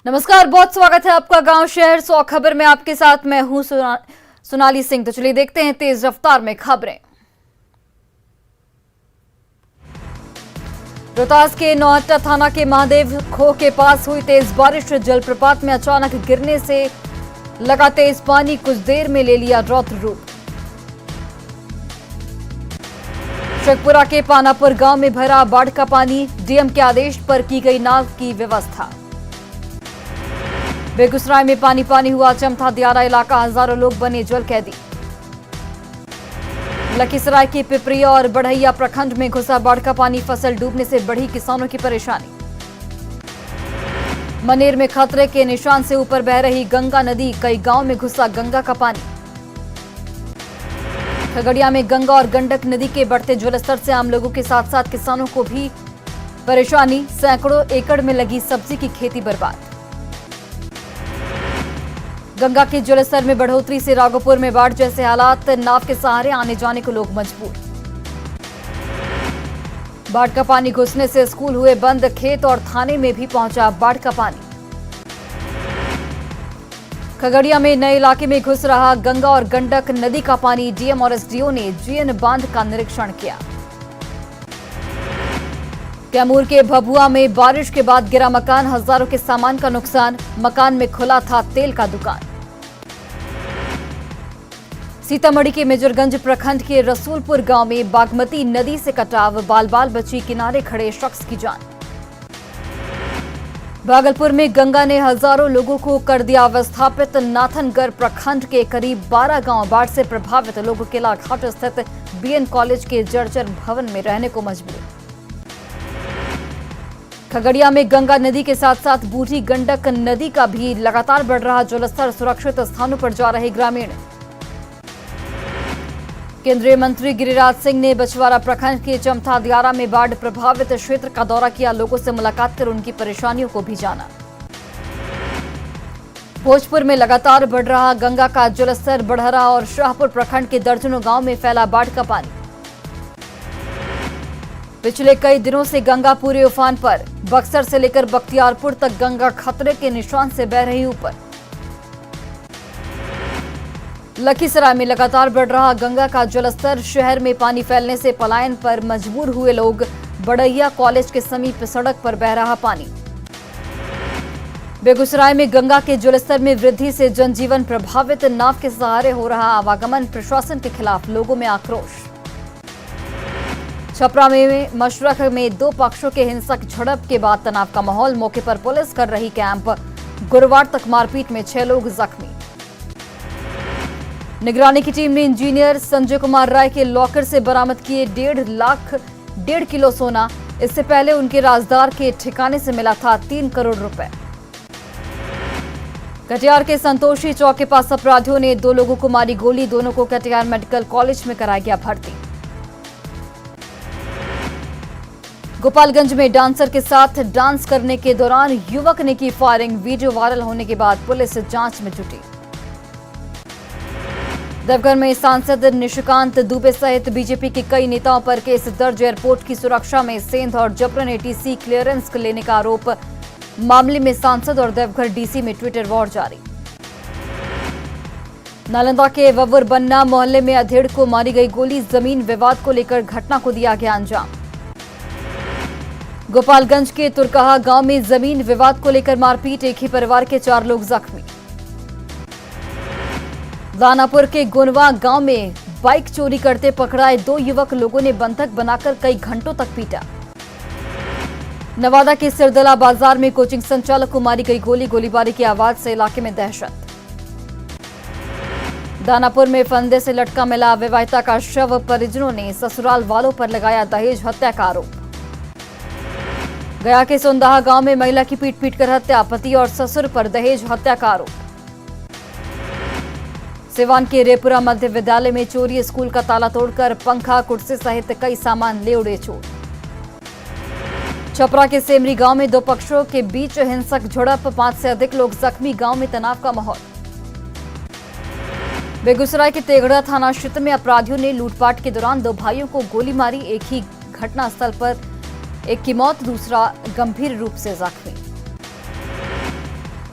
नमस्कार, बहुत स्वागत है आपका गांव शहर 100 खबर में। आपके साथ मैं हूं सोनाली सिंह। तो चलिए देखते हैं तेज रफ्तार में खबरें। रोहतास के नौहट्टा थाना के महादेव खो के पास हुई तेज बारिश। जलप्रपात में अचानक गिरने से लगा तेज पानी, कुछ देर में ले लिया रौद्र रूप। शेखपुरा के पानापुर गांव में भरा बाढ़ का पानी, डीएम के आदेश पर की गई नाव की व्यवस्था। बेगूसराय में पानी पानी हुआ चमथा दियारा इलाका, हजारों लोग बने जल कैदी। लखीसराय की पिपरिया और बढ़ैया प्रखंड में घुसा बाढ़ का पानी, फसल डूबने से बढ़ी किसानों की परेशानी। मनेर में खतरे के निशान से ऊपर बह रही गंगा नदी, कई गांव में घुसा गंगा का पानी। खगड़िया में गंगा और गंडक नदी के बढ़ते जलस्तर से आम लोगों के साथ साथ किसानों को भी परेशानी, सैकड़ों एकड़ में लगी सब्जी की खेती बर्बाद। गंगा के जलस्तर में बढ़ोतरी से राघोपुर में बाढ़ जैसे हालात, नाव के सहारे आने जाने को लोग मजबूर। बाढ़ का पानी घुसने से स्कूल हुए बंद, खेत और थाने में भी पहुंचा बाढ़ का पानी। खगड़िया में नए इलाके में घुस रहा गंगा और गंडक नदी का पानी, डीएम और एसडीओ ने जीएन बांध का निरीक्षण किया। कैमूर के भभुआ में बारिश के बाद गिरा मकान, हजारों के सामान का नुकसान, मकान में खुला था तेल का दुकान। सीतामढ़ी के मेजरगंज प्रखंड के रसूलपुर गांव में बागमती नदी से कटाव, बाल बाल बची किनारे खड़े शख्स की जान। भागलपुर में गंगा ने हजारों लोगों को कर दिया विस्थापित, नाथनगढ़ प्रखंड के करीब 12 गांव बाढ़ से प्रभावित, लोगों किला घाट स्थित बीएन कॉलेज के जर्जर भवन में रहने को मजबूर। खगड़िया में गंगा नदी के साथ साथ बूढ़ी गंडक नदी का भी लगातार बढ़ रहा जलस्तर, सुरक्षित स्थानों पर जा रहे ग्रामीण। केंद्रीय मंत्री गिरिराज सिंह ने बछवाड़ा प्रखंड के चमथा दियारा में बाढ़ प्रभावित क्षेत्र का दौरा किया, लोगों से मुलाकात कर उनकी परेशानियों को भी जाना। भोजपुर में लगातार बढ़ रहा गंगा का जलस्तर, बढ़हरा और शाहपुर प्रखंड के दर्जनों गांव में फैला बाढ़ का पानी। पिछले कई दिनों से गंगा पूरे उफान पर, बक्सर से लेकर बख्तियारपुर तक गंगा खतरे के निशान से बह रही ऊपर। लखीसराय में लगातार बढ़ रहा गंगा का जलस्तर, शहर में पानी फैलने से पलायन पर मजबूर हुए लोग, बढ़ैया कॉलेज के समीप सड़क पर बह रहा पानी। बेगूसराय में गंगा के जलस्तर में वृद्धि से जनजीवन प्रभावित, नाव के सहारे हो रहा आवागमन, प्रशासन के खिलाफ लोगों में आक्रोश। छपरा में मशरक में दो पक्षों के हिंसक झड़प के बाद तनाव का माहौल, मौके पर पुलिस कर रही कैंप, गुरुवार तक मारपीट में 6 लोग जख्मी। निगरानी की टीम ने इंजीनियर संजय कुमार राय के लॉकर से बरामद किए 1.5 किलो सोना, इससे पहले उनके राजदार के ठिकाने से मिला था 3 करोड़ रुपए। कटिहार के संतोषी चौक के पास अपराधियों ने 2 लोगों को मारी गोली, दोनों को कटिहार मेडिकल कॉलेज में कराया गया भर्ती। गोपालगंज में डांसर के साथ डांस करने के दौरान युवक ने की फायरिंग, वीडियो वायरल होने के बाद पुलिस जांच में जुटी। देवघर में सांसद निशिकांत दुबे सहित बीजेपी के कई नेताओं पर केस दर्ज, एयरपोर्ट की सुरक्षा में सेंध और जबरन एटीसी क्लियरेंस लेने का आरोप, मामले में सांसद और देवघर डीसी में ट्विटर वॉर जारी। नालंदा के वव्वर बन्ना मोहल्ले में अधेड़ को मारी गई गोली, जमीन विवाद को लेकर घटना को दिया गया अंजाम। गोपालगंज के तुरकहा गांव में जमीन विवाद को लेकर मारपीट, एक ही परिवार के 4 लोग जख्मी। दानापुर के गुनवा गांव में बाइक चोरी करते पकड़ाए 2 युवक, लोगों ने बंधक बनाकर कई घंटों तक पीटा। नवादा के सिरदला बाजार में कोचिंग संचालक को मारी गई गोली, गोलीबारी की आवाज से इलाके में दहशत। दानापुर में फंदे से लटका मिला विवाहिता का शव, परिजनों ने ससुराल वालों पर लगाया दहेज हत्या का आरोप। गया के सोंदाहा गांव में महिला की पीट कर हत्या, पति और ससुर पर दहेज हत्या का आरोप। सिवान के रेपुरा मध्य विद्यालय में चोरी, स्कूल का ताला तोड़कर पंखा कुर्सी सहित कई सामान ले उड़े चोर। छपरा के सेमरी गांव में 2 पक्षों के बीच हिंसक झड़प, 5 से अधिक लोग जख्मी, गांव में तनाव का माहौल। बेगूसराय के तेघड़ा थाना क्षेत्र में अपराधियों ने लूटपाट के दौरान 2 भाइयों को गोली मारी, एक ही घटनास्थल पर एक की मौत, दूसरा गंभीर रूप से जख्मी।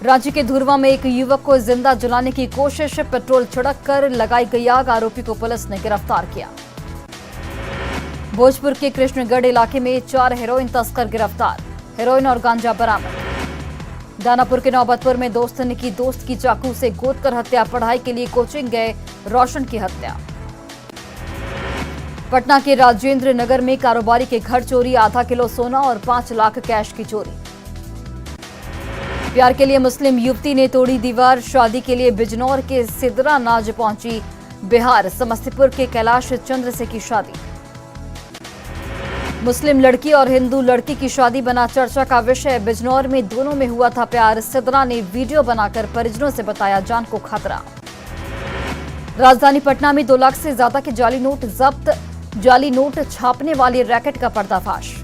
रांची के धुरवा में एक युवक को जिंदा जलाने की कोशिश, पेट्रोल छिड़क कर लगाई गई आग, आरोपी को पुलिस ने गिरफ्तार किया। भोजपुर के कृष्णगढ़ इलाके में 4 हेरोइन तस्कर गिरफ्तार, हेरोइन और गांजा बरामद। दानापुर के नौबतपुर में दोस्त ने की दोस्त की चाकू से गोद कर हत्या, पढ़ाई के लिए कोचिंग गए रोशन की हत्या। पटना के राजेंद्र नगर में कारोबारी के घर चोरी, आधा किलो सोना और 5 लाख कैश की चोरी। प्यार के लिए मुस्लिम युवती ने तोड़ी दीवार, शादी के लिए बिजनौर के सिदरा नाज पहुंची बिहार, समस्तीपुर के कैलाश चंद्र से की शादी। मुस्लिम लड़की और हिंदू लड़की की शादी बना चर्चा का विषय, बिजनौर में दोनों में हुआ था प्यार, सिदरा ने वीडियो बनाकर परिजनों से बताया जान को खतरा। राजधानी पटना में 2 लाख से ज्यादा के जाली नोट जब्त, जाली नोट छापने वाली रैकेट का पर्दाफाश।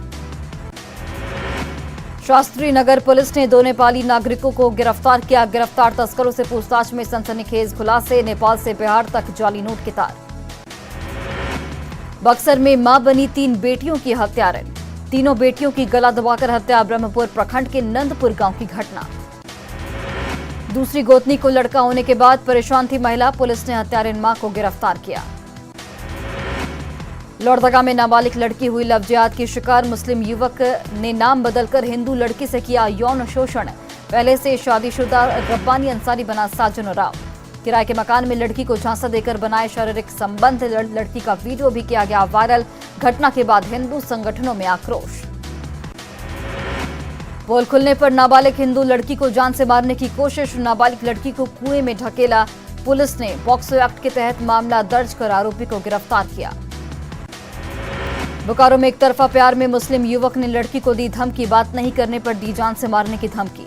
शास्त्री नगर पुलिस ने 2 नेपाली नागरिकों को गिरफ्तार किया, गिरफ्तार तस्करों से पूछताछ में सनसनीखेज खुलासे, नेपाल से बिहार तक जाली नोट की तार। बक्सर में मां बनी 3 बेटियों की हत्यारण, तीनों बेटियों की गला दबाकर हत्या, ब्रह्मपुर प्रखंड के नंदपुर गांव की घटना। दूसरी गोतनी को लड़का होने के बाद परेशान थी महिला, पुलिस ने हत्यारण मां को गिरफ्तार किया। लोहरदगा में नाबालिग लड़की हुई लव जिहाद की शिकार, मुस्लिम युवक ने नाम बदलकर हिंदू लड़की से किया यौन शोषण, पहले से शादीशुदा रब्बानी अंसारी बना साजन राव। किराए के मकान में लड़की को झांसा देकर बनाए शारीरिक संबंध, लड़की का वीडियो भी किया गया वायरल। घटना के बाद हिंदू संगठनों में आक्रोश। पोल खुलने पर नाबालिग हिंदू लड़की को जान से मारने की कोशिश, नाबालिग लड़की को कुएं में ढकेला, पुलिस ने पॉक्सो एक्ट के तहत मामला दर्ज कर आरोपी को गिरफ्तार किया। बोकारो में एक तरफा प्यार में मुस्लिम युवक ने लड़की को दी धमकी, बात नहीं करने पर दी जान से मारने की धमकी।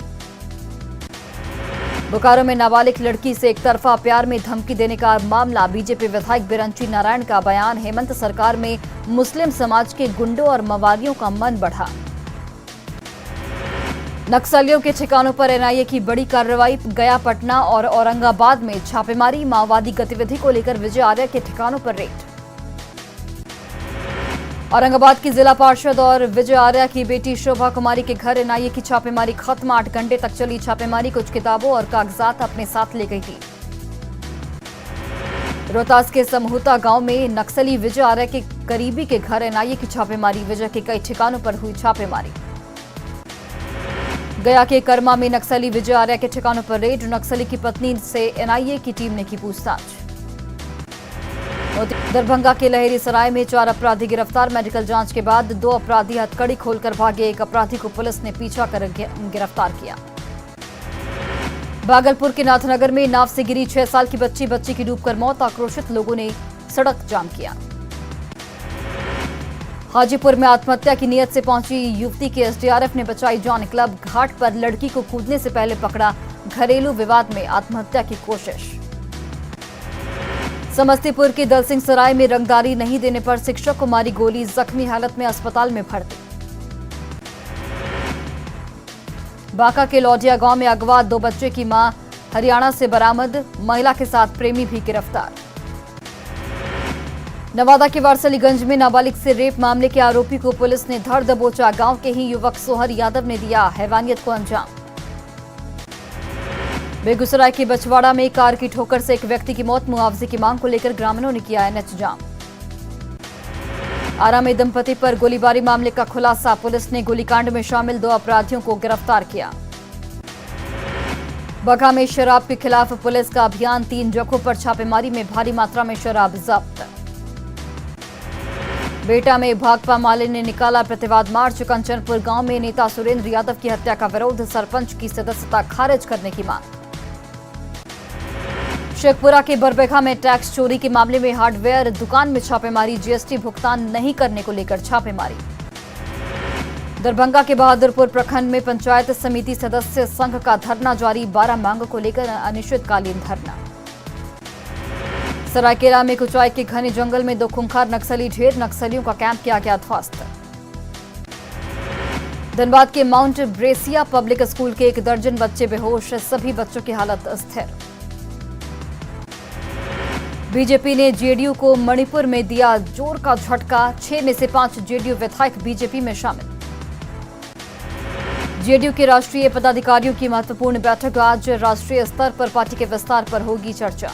बोकारो में नाबालिग लड़की से एक तरफा प्यार में धमकी देने का मामला, बीजेपी विधायक बिरंची नारायण का बयान, हेमंत सरकार में मुस्लिम समाज के गुंडों और मवालियों का मन बढ़ा। नक्सलियों के ठिकानों पर एनआईए की बड़ी कार्रवाई, गया, पटना और औरंगाबाद में छापेमारी, माओवादी गतिविधि को लेकर विजय आर्य के ठिकानों पर रेड। औरंगाबाद की जिला पार्षद और विजय आर्या की बेटी शोभा कुमारी के घर एनआईए की छापेमारी खत्म, 8 घंटे तक चली छापेमारी, कुछ किताबों और कागजात अपने साथ ले गई थी। रोहतास के समहूता गांव में नक्सली विजय आर्या के करीबी के घर एनआईए की छापेमारी, विजय के कई ठिकानों पर हुई छापेमारी। गया के कर्मा में नक्सली विजय आर्या के ठिकानों पर रेड, नक्सली की पत्नी से एनआईए की टीम ने की पूछताछ। दरभंगा के लहेरी सराय में 4 अपराधी गिरफ्तार, मेडिकल जांच के बाद 2 अपराधी हथकड़ी खोलकर भागे, एक अपराधी को पुलिस ने पीछा कर गिरफ्तार किया। भागलपुर के नाथनगर में नाव से गिरी 6 साल की बच्ची की डूबकर मौत, आक्रोशित लोगों ने सड़क जाम किया। हाजीपुर में आत्महत्या की नीयत से पहुंची युवती की एसडीआरएफ ने बचाई जान, क्लब घाट पर लड़की को कूदने से पहले पकड़ा, घरेलू विवाद में आत्महत्या की कोशिश। समस्तीपुर के दलसिंह सराय में रंगदारी नहीं देने पर शिक्षक को मारी गोली, जख्मी हालत में अस्पताल में भर्ती। बांका के लौटिया गांव में अगवा, 2 बच्चे की मां हरियाणा से बरामद, महिला के साथ प्रेमी भी गिरफ्तार। नवादा के वारसलीगंज में नाबालिग से रेप मामले के आरोपी को पुलिस ने धर दबोचा, गांव के ही युवक सोहर यादव ने दिया हैवानियत को अंजाम। बेगूसराय के बछवाड़ा में कार की ठोकर से एक व्यक्ति की मौत, मुआवजे की मांग को लेकर ग्रामीणों ने किया एनएच जाम। आरा में दंपति पर गोलीबारी मामले का खुलासा, पुलिस ने गोलीकांड में शामिल 2 अपराधियों को गिरफ्तार किया। बगहा में शराब के खिलाफ पुलिस का अभियान, 3 जगहों पर छापेमारी में भारी मात्रा में शराब जब्त। बेटा में भाकपा माले ने निकाला प्रतिवाद मार्च, कंचनपुर गांव में नेता सुरेंद्र यादव की हत्या का विरोध, सरपंच की सदस्यता खारिज करने की मांग। शेखपुरा के बरबेखा में टैक्स चोरी के मामले में हार्डवेयर दुकान में छापेमारी, जीएसटी भुगतान नहीं करने को लेकर छापेमारी। दरभंगा के बहादुरपुर प्रखंड में पंचायत समिति सदस्य संघ का धरना जारी, 12 मांगों को लेकर अनिश्चितकालीन धरना। सरायकेला में कुचाई के घने जंगल में 2 खूंखार नक्सली ढेर, नक्सलियों का कैंप किया गया ध्वस्त। धनबाद के माउंट ब्रेसिया पब्लिक स्कूल के 1 दर्जन बच्चे बेहोश, सभी बच्चों की हालत स्थिर। बीजेपी ने जेडीयू को मणिपुर में दिया जोर का झटका, 6 में से 5 जेडीयू विधायक बीजेपी में शामिल। जेडीयू के राष्ट्रीय पदाधिकारियों की महत्वपूर्ण बैठक। आज राष्ट्रीय स्तर पर पार्टी के विस्तार पर होगी चर्चा।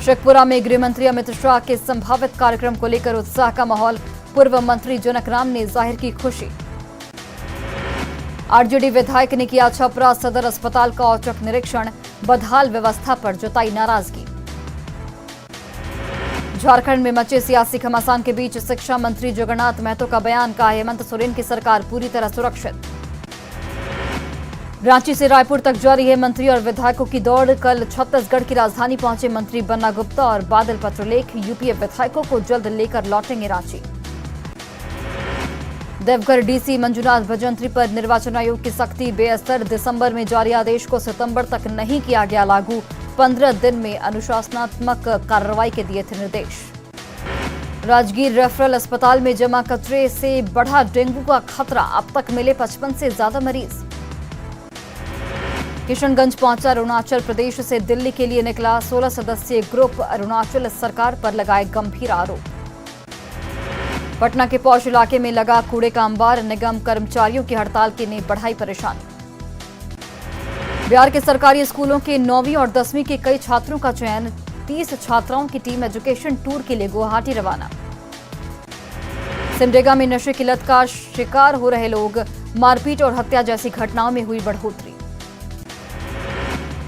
शेखपुरा में गृह मंत्री अमित शाह के संभावित कार्यक्रम को लेकर उत्साह का माहौल। पूर्व मंत्री जनक राम ने जाहिर की खुशी। आरजेडी विधायक ने किया छपरा सदर अस्पताल का औचक निरीक्षण। बदहाल व्यवस्था पर जताई नाराजगी। झारखंड में मचे सियासी घमासान के बीच शिक्षा मंत्री जगन्नाथ महतो का बयान। कहा हेमंत सोरेन की सरकार पूरी तरह सुरक्षित। रांची से रायपुर तक जारी है मंत्री और विधायकों की दौड़। कल छत्तीसगढ़ की राजधानी पहुंचे मंत्री बन्ना गुप्ता और बादल पत्रलेख। यूपीए विधायकों को जल्द लेकर लौटेंगे रांची। देवघर डीसी मंजुनाथ भजंत्री पर निर्वाचन आयोग की सख्ती। बेअसर दिसंबर में जारी आदेश को सितंबर तक नहीं किया गया लागू। 15 दिन में अनुशासनात्मक कार्रवाई के दिए थे निर्देश। राजगीर रेफरल अस्पताल में जमा कचरे से बढ़ा डेंगू का खतरा। अब तक मिले 55 से ज्यादा मरीज। किशनगंज पहुंचा अरुणाचल प्रदेश से दिल्ली के लिए निकला 16 सदस्यीय ग्रुप। अरुणाचल सरकार पर लगाए गंभीर आरोप। पटना के पौष इलाके में लगा कूड़े का अंबार। निगम कर्मचारियों की हड़ताल की ने बढ़ाई परेशानी। बिहार के सरकारी स्कूलों के 9वीं और 10वीं के कई छात्रों का चयन। 30 छात्राओं की टीम एजुकेशन टूर के लिए गुवाहाटी रवाना। सिमडेगा में नशे की लत का शिकार हो रहे लोग। मारपीट और हत्या जैसी घटनाओं में हुई बढ़ोतरी।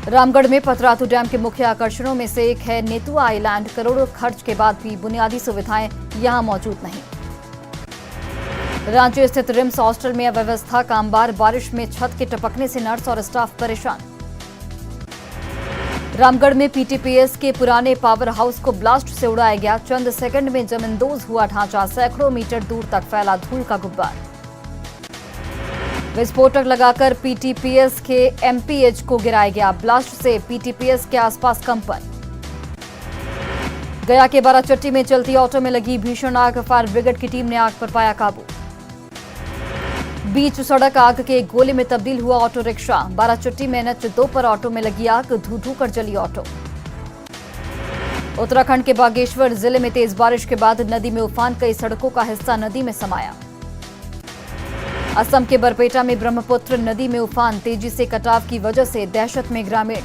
रामगढ़ में पतरातू डैम के मुख्य आकर्षणों में से एक है नेतुआ आइलैंड। करोड़ों खर्च के बाद भी बुनियादी सुविधाएं यहां मौजूद नहीं। रांची स्थित रिम्स हॉस्टल में अव्यवस्था का अंबार। बारिश में छत के टपकने से नर्स और स्टाफ परेशान। रामगढ़ में पीटीपीएस के पुराने पावर हाउस को ब्लास्ट से उड़ाया गया। चंद सेकंड में जमींदोज हुआ ढांचा। सैकड़ों मीटर दूर तक फैला धूल का गुब्बार। विस्फोटक लगाकर पीटीपीएस के एमपीएच को गिराया गया। ब्लास्ट से पीटीपीएस के आसपास कंपन। गया के बाराचट्टी में चलती ऑटो में लगी भीषण आग। फायर ब्रिगेड की टीम ने आग पर पाया काबू। बीच सड़क आग के गोले में तब्दील हुआ ऑटो रिक्शा। बाराचट्टी में NH2 पर ऑटो में लगी आग। धू धू कर जली ऑटो। उत्तराखंड के बागेश्वर जिले में तेज बारिश के बाद नदी में उफान। कई सड़कों का हिस्सा नदी में समाया। असम के बरपेटा में ब्रह्मपुत्र नदी में उफान। तेजी से कटाव की वजह से दहशत में ग्रामीण।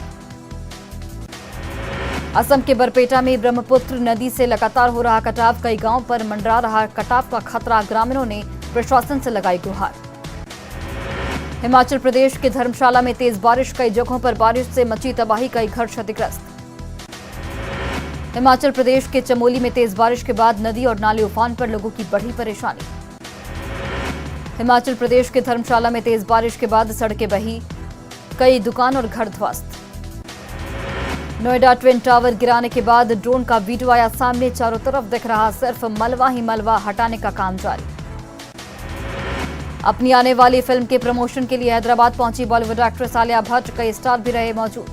असम के बरपेटा में ब्रह्मपुत्र नदी से लगातार हो रहा कटाव। कई गांवों पर मंडरा रहा कटाव का खतरा। ग्रामीणों ने प्रशासन से लगाई गुहार। हिमाचल प्रदेश के धर्मशाला में तेज बारिश। कई जगहों पर बारिश से मची तबाही। कई घर क्षतिग्रस्त। हिमाचल प्रदेश के चमोली में तेज बारिश के बाद नदी और नाले उफान पर लोगों की बढ़ी परेशानी। हिमाचल प्रदेश के धर्मशाला में तेज बारिश के बाद सड़कें बही। कई दुकान और घर ध्वस्त। नोएडा ट्विन टावर गिराने के बाद ड्रोन का वीडियो आया सामने। चारों तरफ दिख रहा सिर्फ मलबा ही मलबा। हटाने का काम जारी। अपनी आने वाली फिल्म के प्रमोशन के लिए हैदराबाद पहुंची बॉलीवुड एक्ट्रेस आलिया भट्ट। कई स्टार भी रहे मौजूद।